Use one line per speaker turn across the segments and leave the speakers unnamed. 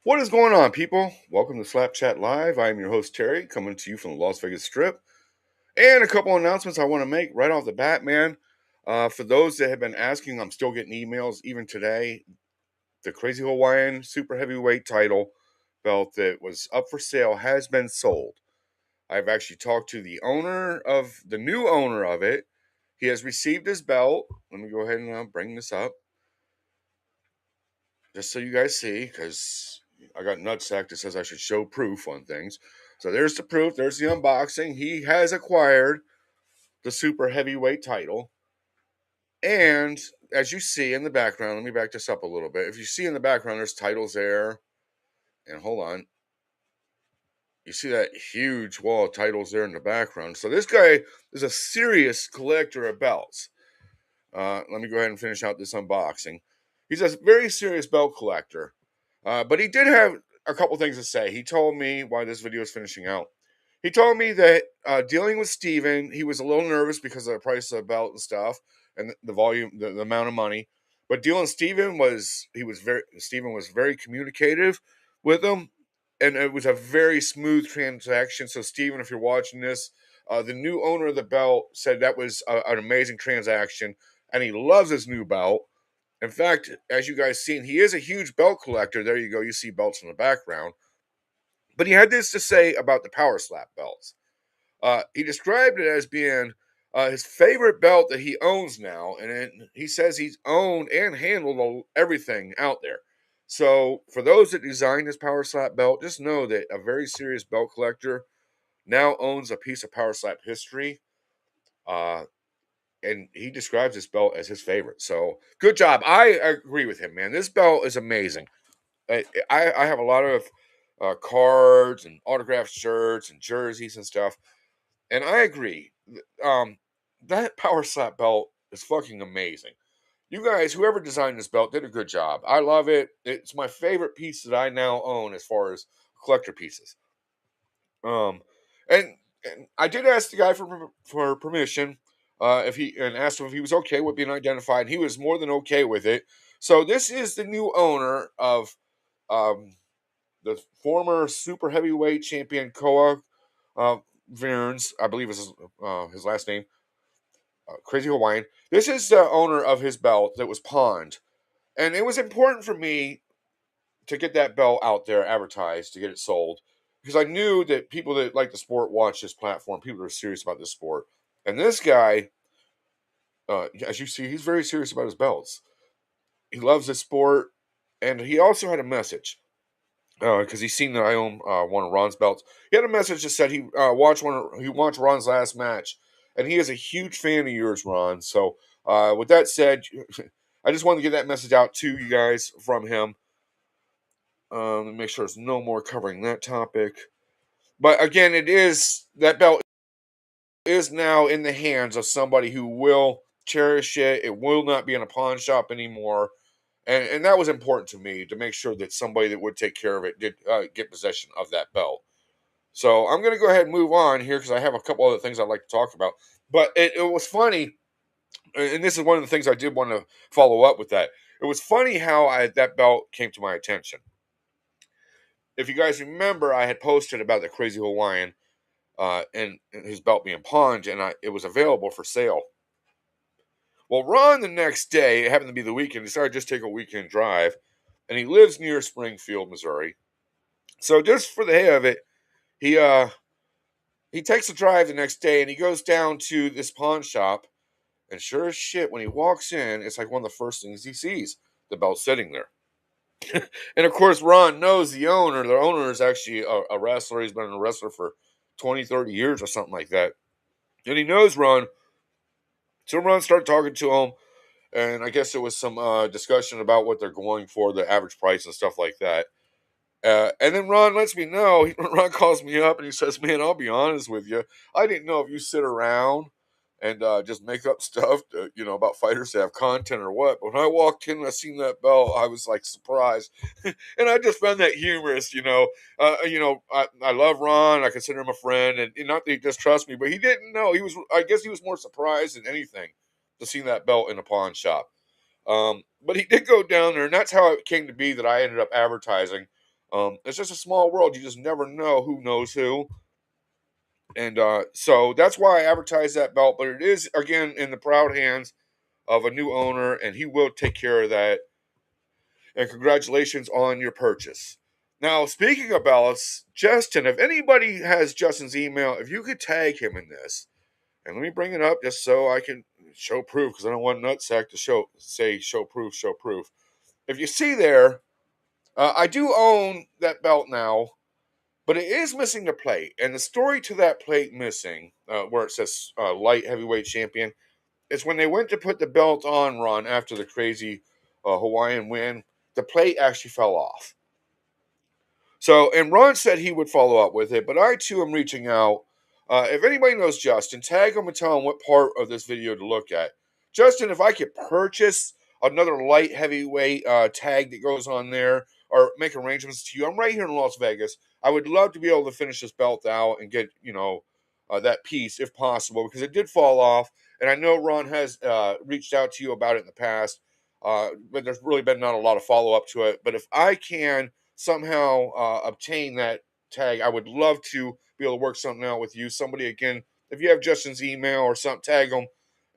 What is going on, people? Welcome to Slap Chat Live. I am your host, Terry, coming to you from the Las Vegas Strip. And a couple announcements I want to make right off the bat, man. For those that have been asking, I'm still getting emails even today. The Crazy Hawaiian Super Heavyweight title belt that was up for sale has been sold. I've actually talked to the new owner of it. He has received his belt. Let me go ahead and bring this up just so you guys see, because I got nutsack that says I should show proof on things. So there's the proof. There's the unboxing. He has acquired the super heavyweight title. And as you see in the background, let me back this up a little bit. If you see in the background, there's titles there. And hold on. You see that huge wall of titles there in the background. So this guy is a serious collector of belts. Let me go ahead and finish out this unboxing. He's a very serious belt collector. But he did have a couple things to say. He told me why this video is finishing out. He told me that dealing with Steven, he was a little nervous because of the price of the belt and stuff and the volume, the amount of money. But dealing with Steven Steven was very communicative with him, and it was a very smooth transaction. So Steven, if you're watching this, the new owner of the belt said that was an amazing transaction, and he loves his new belt. In fact, as you guys seen, he is a huge belt collector. There you go. You see belts in the background. But he had this to say about the Power Slap belts. He described it as being his favorite belt that he owns now, and he says he's owned and handled everything out there. So, for those that designed this Power Slap belt, just know that a very serious belt collector now owns a piece of Power Slap history. Uh, and he describes this belt as his favorite. So good job. I agree with him, man. This belt is amazing. I have a lot of cards and autographed shirts and jerseys and stuff, and I agree. Um, that Power Slap belt is fucking amazing. You guys, whoever designed this belt, did a good job. I love it. It's my favorite piece that I now own as far as collector pieces. Um, and, and I did ask the guy for permission, if he and asked him if he was okay with being identified. He was more than okay with it. So this is the new owner of um, the former super heavyweight champion Koa uh, Vierns, I believe is his last name, Crazy Hawaiian. This is the owner of his belt that was pawned, and it was important for me to get that belt out there advertised to get it sold because I knew that people that like the sport watch this platform, people that are serious about this sport. And this guy, as you see, he's very serious about his belts. He loves this sport, and he also had a message because he's seen that I own one of Ron's belts. He had a message that said he watched Ron's last match, and he is a huge fan of yours, Ron. So with that said, I just wanted to get that message out to you guys from him. Let me make sure there's no more covering that topic. But again, that belt is now in the hands of somebody who will cherish it. It will not be in a pawn shop anymore. And that was important to me to make sure that somebody that would take care of it did get possession of that belt. So I'm going to go ahead and move on here because I have a couple other things I'd like to talk about. But it was funny, and this is one of the things I did want to follow up with that. It was funny how that belt came to my attention. If you guys remember, I had posted about the Crazy Hawaiian and his belt being pawned, and it was available for sale. Well, Ron the next day, it happened to be the weekend, decided to just take a weekend drive, and he lives near Springfield, Missouri. So just for the heck of it, he he takes a drive the next day, and he goes down to this pawn shop, and sure as shit, when he walks in, it's like one of the first things he sees, the belt sitting there. And of course, Ron knows the owner. The owner is actually a wrestler. He's been a wrestler for 20, 30 years or something like that. And he knows Ron. So Ron started talking to him. And I guess there was some discussion about what they're going for, the average price and stuff like that. And then Ron lets me know. Ron calls me up and he says, "Man, I'll be honest with you. I didn't know if you sit around and just make up stuff, about fighters that have content or what. But when I walked in and I seen that belt, I was like surprised, and I just found that humorous. I love Ron. I consider him a friend, and not that he just trusts me, but he didn't know. I guess he was more surprised than anything to see that belt in a pawn shop. But he did go down there, and that's how it came to be that I ended up advertising It's just a small world. You just never know who knows who. And so that's why I advertise that belt. But it is, again, in the proud hands of a new owner, and he will take care of that. And congratulations on your purchase. Now, speaking of belts, Justin, if anybody has Justin's email, if you could tag him in this, and let me bring it up just so I can show proof, because I don't want Nutsack to say show proof, show proof. If you see there, I do own that belt now, but it is missing the plate. And the story to that plate missing, where it says light heavyweight champion, is when they went to put the belt on Ron after the crazy Hawaiian win, the plate actually fell off. So, and Ron said he would follow up with it, but I too am reaching out. If anybody knows Justin, tag him and tell him what part of this video to look at. Justin, if I could purchase another light heavyweight tag that goes on there or make arrangements to you, I'm right here in Las Vegas. I would love to be able to finish this belt out and get, that piece if possible, because it did fall off. And I know Ron has reached out to you about it in the past, but there's really been not a lot of follow up to it. But if I can somehow obtain that tag, I would love to be able to work something out with you. Somebody, again, if you have Justin's email or something, tag him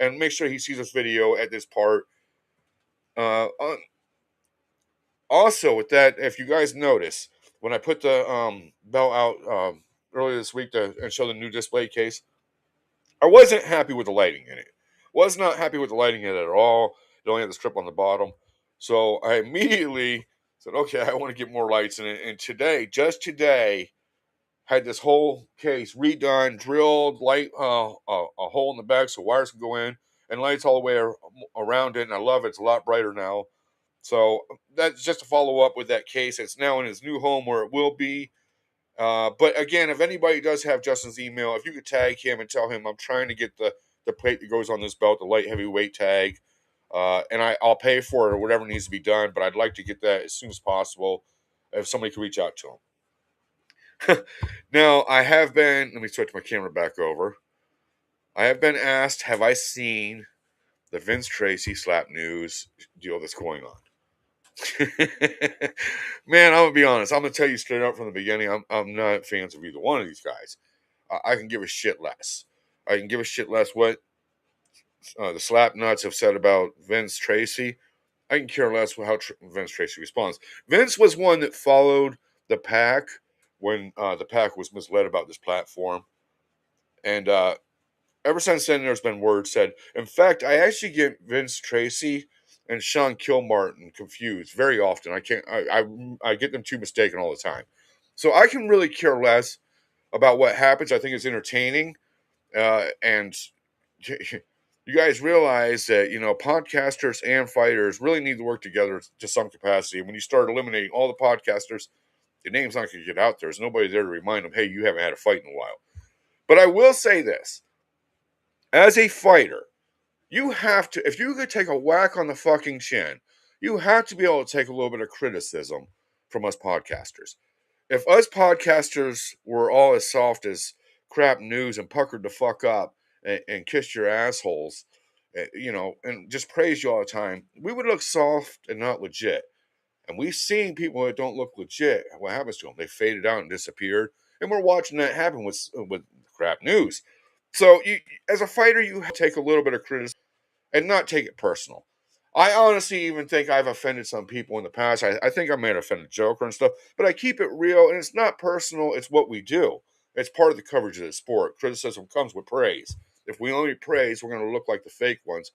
and make sure he sees this video at this part. Uh, Also, with that, if you guys notice, when I put the belt out earlier this week and show the new display case, I wasn't happy with the lighting in it. Was not happy with the lighting in it at all. It only had the strip on the bottom. So I immediately said, okay, I want to get more lights in it. And today, just today, had this whole case redone, drilled, light a hole in the back so wires can go in, and lights all the way around it. And I love it. It's a lot brighter now. So that's just a follow up with that case. It's now in his new home where it will be. But again, if anybody does have Justin's email, if you could tag him and tell him I'm trying to get the plate that goes on this belt, the light heavyweight tag, and I'll pay for it or whatever needs to be done. But I'd like to get that as soon as possible. If somebody could reach out to him. Now, I have been. Let me switch my camera back over. I have been asked, have I seen the Vince Tracy slap news deal that's going on? Man, I'm gonna be honest. I'm gonna tell you straight up from the beginning. I'm not fans of either one of these guys. I can give a shit less. I can give a shit less what the slap nuts have said about Vince Tracy. I can care less how Vince Tracy responds. Vince was one that followed the pack when the pack was misled about this platform, and ever since then, there's been word said. In fact, I actually get Vince Tracy and Sean Kilmartin confused very often. I get them too mistaken all the time. So I can really care less about what happens. I think it's entertaining, and you guys realize that podcasters and fighters really need to work together to some capacity. And when you start eliminating all the podcasters, the name's not going to get out there. There's nobody there to remind them, hey, you haven't had a fight in a while. But I will say this. As a fighter, you have to, if you could take a whack on the fucking chin, you have to be able to take a little bit of criticism from us podcasters. If us podcasters were all as soft as crap news and puckered the fuck up and kissed your assholes, and just praise you all the time, we would look soft and not legit. And we've seen people that don't look legit. What happens to them? They faded out and disappeared. And we're watching that happen with crap news. So, as a fighter, you have to take a little bit of criticism and not take it personal. I honestly even think I've offended some people in the past. I think I may have offended Joker and stuff, but I keep it real, and it's not personal. It's what we do. It's part of the coverage of the sport. Criticism comes with praise. If we only praise, we're going to look like the fake ones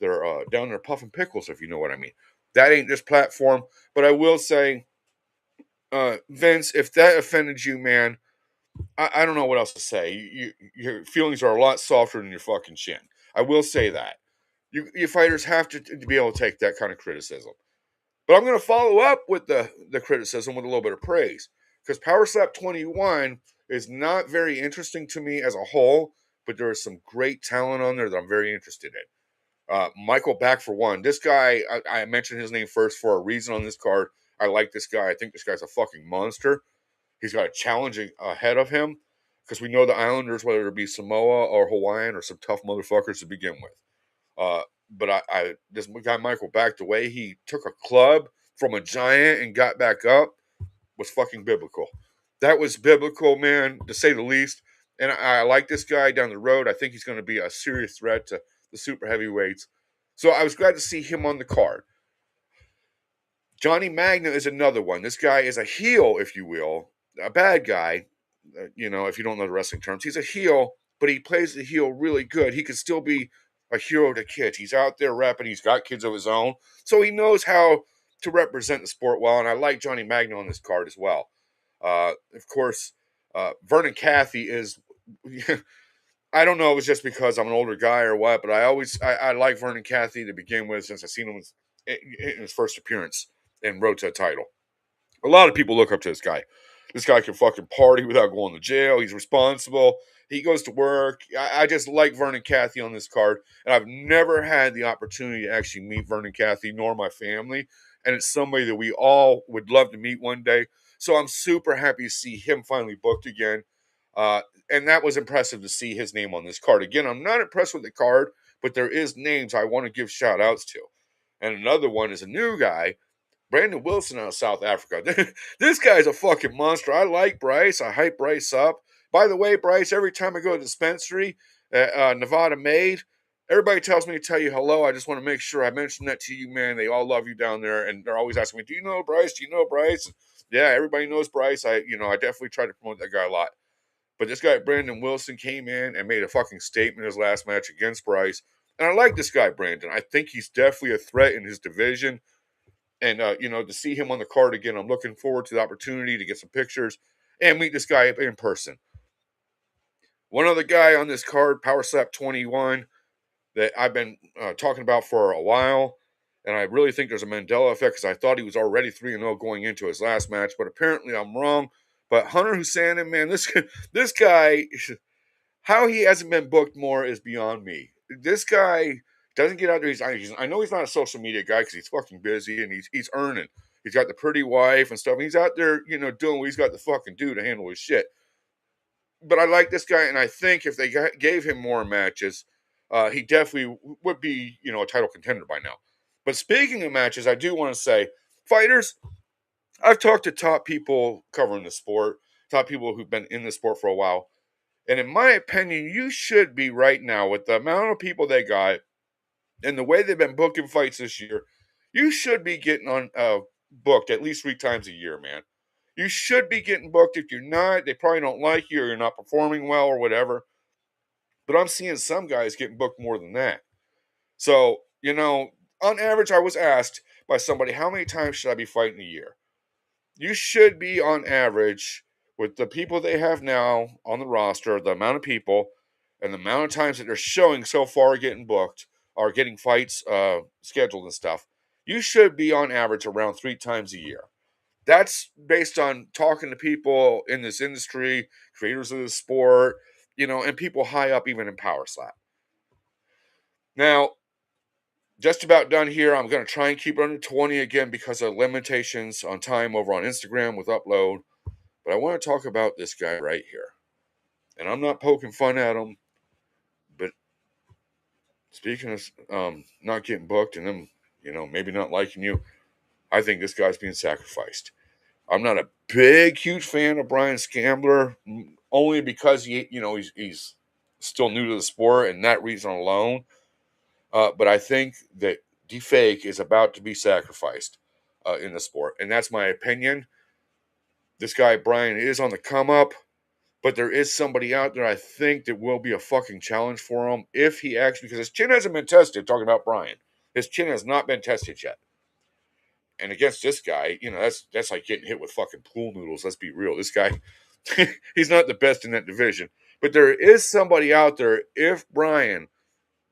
that are down there puffing pickles, if you know what I mean. That ain't this platform. But I will say, Vince, if that offended you, man, I don't know what else to say. Your feelings are a lot softer than your fucking chin. I will say that. You fighters have to be able to take that kind of criticism. But I'm going to follow up with the criticism with a little bit of praise. Because Power Slap 21 is not very interesting to me as a whole, but there is some great talent on there that I'm very interested in. Michael Back for one. This guy, I mentioned his name first for a reason on this card. I like this guy. I think this guy's a fucking monster. He's got a challenge ahead of him because we know the Islanders, whether it be Samoa or Hawaiian, are some tough motherfuckers to begin with. But this guy Michael Back, the way he took a club from a giant and got back up, was fucking biblical. That was biblical, man, to say the least. And I like this guy down the road. I think he's going to be a serious threat to the super heavyweights. So I was glad to see him on the card. Johnny Magna is another one. This guy is a heel, if you will, a bad guy. If you don't know the wrestling terms, he's a heel, but he plays the heel really good. He could still be a hero to kids. He's out there repping. He's got kids of his own, so he knows how to represent the sport well. And I like Johnny Magna on this card as well. Of course, Vernon Cathy is. I don't know if it was just because I'm an older guy or what, but I like Vernon Cathy to begin with since I seen him in his first appearance and Road to a title. A lot of people look up to this guy. This guy can fucking party without going to jail. He's responsible. He goes to work. I just like Vernon Cathy on this card, and I've never had the opportunity to actually meet Vernon Cathy nor my family, and it's somebody that we all would love to meet one day. So I'm super happy to see him finally booked again. Uh, and that was impressive to see his name on this card. Again, I'm not impressed with the card, but there is names I want to give shout outs to. And another one is a new guy, Brandon Wilson out of South Africa. This guy's a fucking monster. I like Bryce. I hype Bryce up. By the way, Bryce, every time I go to the dispensary, Nevada Made, everybody tells me to tell you hello. I just want to make sure I mention that to you, man. They all love you down there, and they're always asking me, "Do you know Bryce? Do you know Bryce?" Yeah, everybody knows Bryce. I definitely try to promote that guy a lot. But this guy, Brandon Wilson, came in and made a fucking statement in his last match against Bryce. And I like this guy, Brandon. I think he's definitely a threat in his division. And, to see him on the card again, I'm looking forward to the opportunity to get some pictures and meet this guy in person. One other guy on this card, Power Slap 21, that I've been talking about for a while. And I really think there's a Mandela effect because I thought he was already 3-0 going into his last match. But apparently I'm wrong. But Hunter Hussain, man, this guy, how he hasn't been booked more is beyond me. This guy doesn't get out there. I know he's not a social media guy because he's fucking busy and he's earning. He's got the pretty wife and stuff. And he's out there, doing what he's got to fucking do to handle his shit. But I like this guy, and I think if they gave him more matches, he definitely would be, a title contender by now. But speaking of matches, I do want to say, fighters, I've talked to top people covering the sport, top people who've been in the sport for a while. And in my opinion, you should be right now with the amount of people they got and the way they've been booking fights this year. You should be getting on booked at least 3 times a year, man. You should be getting booked. If you're not, they probably don't like you or you're not performing well or whatever. But I'm seeing some guys getting booked more than that. So, on average, I was asked by somebody, how many times should I be fighting a year? You should be on average with the people they have now on the roster, the amount of people, and the amount of times that they're showing so far getting booked or getting fights scheduled and stuff. You should be on average around 3 times a year. That's based on talking to people in this industry, creators of the sport, and people high up even in Power Slap. Now, just about done here. I'm going to try and keep it under 20 again because of limitations on time over on Instagram with upload. But I want to talk about this guy right here. And I'm not poking fun at him, but speaking of not getting booked and them, maybe not liking you, I think this guy's being sacrificed. I'm not a big, huge fan of Brian Scambler, only because he's still new to the sport and that reason alone. But I think that D-Fake is about to be sacrificed in the sport, and that's my opinion. This guy Brian is on the come up, but there is somebody out there I think that will be a fucking challenge for him if he actually, because his chin hasn't been tested. Talking about Brian, his chin has not been tested yet. And against this guy, that's like getting hit with fucking pool noodles. Let's be real. This guy, he's not the best in that division. But there is somebody out there, if Brian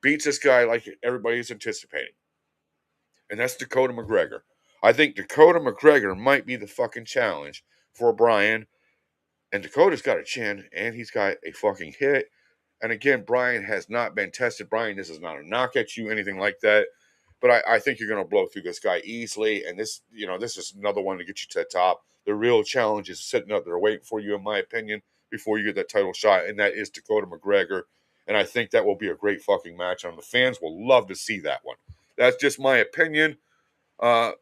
beats this guy like everybody's anticipating, and that's Dakota McGregor. I think Dakota McGregor might be the fucking challenge for Brian. And Dakota's got a chin, and he's got a fucking hit. And again, Brian has not been tested. Brian, this is not a knock at you, anything like that. But I think you're going to blow through this guy easily. And this is another one to get you to the top. The real challenge is sitting up there waiting for you, in my opinion, before you get that title shot. And that is Dakota McGregor. And I think that will be a great fucking match. And the fans will love to see that one. That's just my opinion. But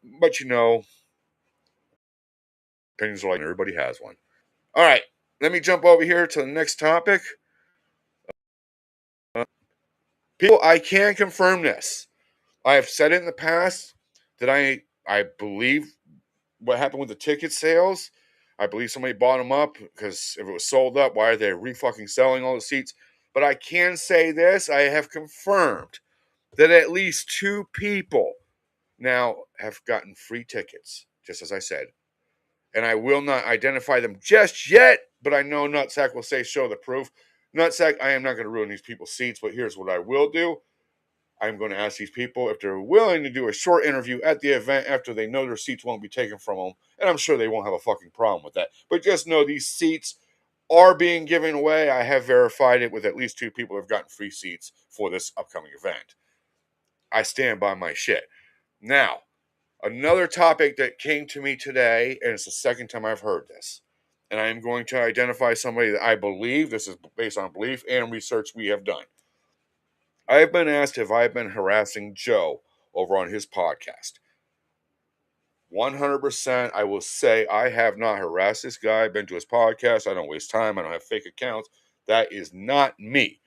Opinions are like everybody has one. All right, let me jump over here to the next topic. People, I can confirm this. I have said it in the past that I believe what happened with the ticket sales. I believe somebody bought them up because if it was sold up, why are they re-fucking selling all the seats? But I can say this, I have confirmed that at least 2 people now have gotten free tickets, just as I said. And I will not identify them just yet, but I know Nutsack will say show the proof. Nutsack, I am not going to ruin these people's seats, but here's what I will do. I'm going to ask these people if they're willing to do a short interview at the event after they know their seats won't be taken from them. And I'm sure they won't have a fucking problem with that. But just know these seats are being given away. I have verified it with at least 2 people who have gotten free seats for this upcoming event. I stand by my shit. Now, another topic that came to me today, and it's the second time I've heard this, and I am going to identify somebody that I believe, this is based on belief and research we have done. I have been asked if I have been harassing Joe over on his podcast. 100% I will say I have not harassed this guy. I've been to his podcast. I don't waste time. I don't have fake accounts. That is not me.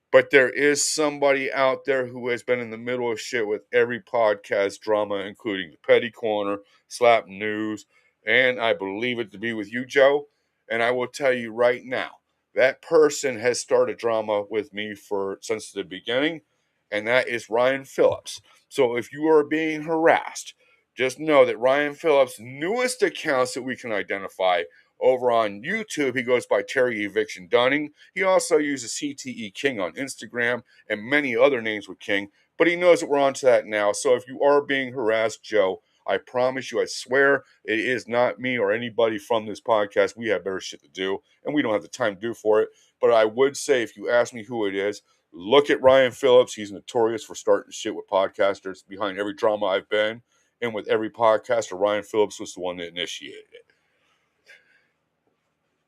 But there is somebody out there who has been in the middle of shit with every podcast drama, including the Petty Corner, Slap News, and I believe it to be with you, Joe. And I will tell you right now, that person has started drama with me since the beginning, and that is Ryan Phillips. So if you are being harassed, just know that Ryan Phillips' newest accounts that we can identify over on YouTube, he goes by Terry Eviction Dunning. He also uses CTE King on Instagram and many other names with King, but he knows that we're on to that now. So if you are being harassed, Joe, I promise you, I swear, it is not me or anybody from this podcast. We have better shit to do, and we don't have the time to do for it. But I would say, if you ask me who it is, look at Ryan Phillips. He's notorious for starting shit with podcasters. Behind every drama I've been in with every podcaster, Ryan Phillips was the one that initiated it.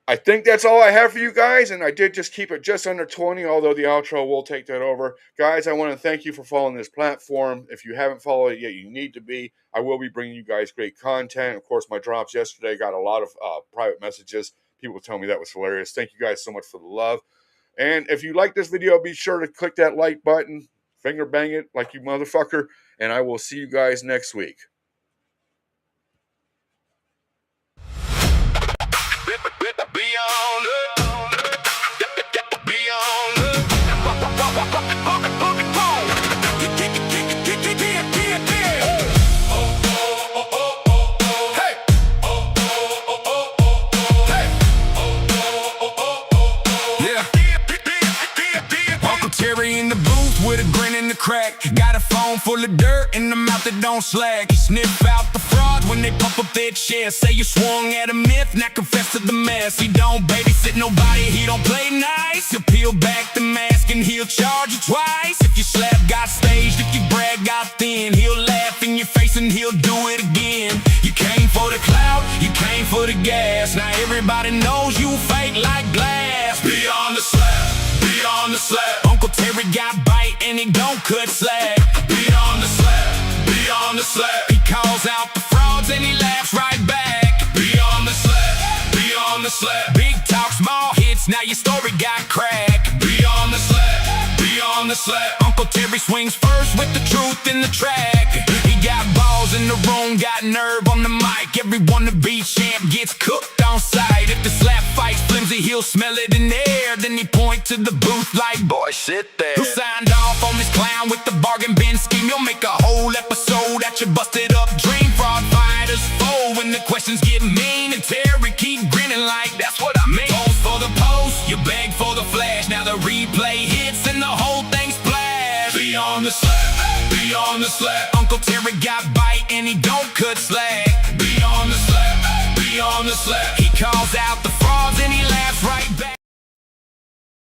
I think that's all I have for you guys, and I did just keep it just under 20, although the outro will take that over. Guys, I want to thank you for following this platform. If you haven't followed it yet, you need to be. I will be bringing you guys great content. Of course, my drops yesterday got a lot of private messages. People tell me that was hilarious. Thank you guys so much for the love. And if you like this video, be sure to click that like button, finger bang it like you motherfucker, and I will see you guys next week.
Terry in the booth with a grin in the crack. Got a phone full of dirt in the mouth that don't slack. He sniff out the frauds when they pump up their chest. Say you swung at a myth, now confess to the mess. He don't babysit nobody, he don't play nice. He'll peel back the mask and he'll charge you twice. If your slap got staged, if your brag got thin, he'll laugh in your face and he'll do it again. You came for the clout, you came for the gas. Now everybody knows you fake like glass. Beyond the slap, beyond the slap. Uncle Terry got bite and he don't cut slack. Beyond the slap, beyond the slap. He calls out the frauds and he laughs right back. Beyond the slap, beyond the slap. Big talk, small hits, now your story got cracked. Beyond the slap, beyond the slap. Uncle Terry swings first with the truth in the track. He got balls in the room, got nerve on the mic. Every wannabe champ gets cooked on sight. If the slap fight's flimsy, he'll smell it in the air. Then he point to the booth like, boy, sit there. Who signed off on this clown with the bargain bin scheme? You'll make a whole episode at your busted up dream. Fraud fighters fold when the questions get mean. And Terry keep grinning like, that's what I mean. Pose for the post, you beg for the flash. Now the replay hits and the whole thing's splash. Beyond the slap, beyond the slap. Uncle Terry got bite and he don't cut slack. Beyond the slap, beyond the slap. He calls out the frauds and he laughs right back.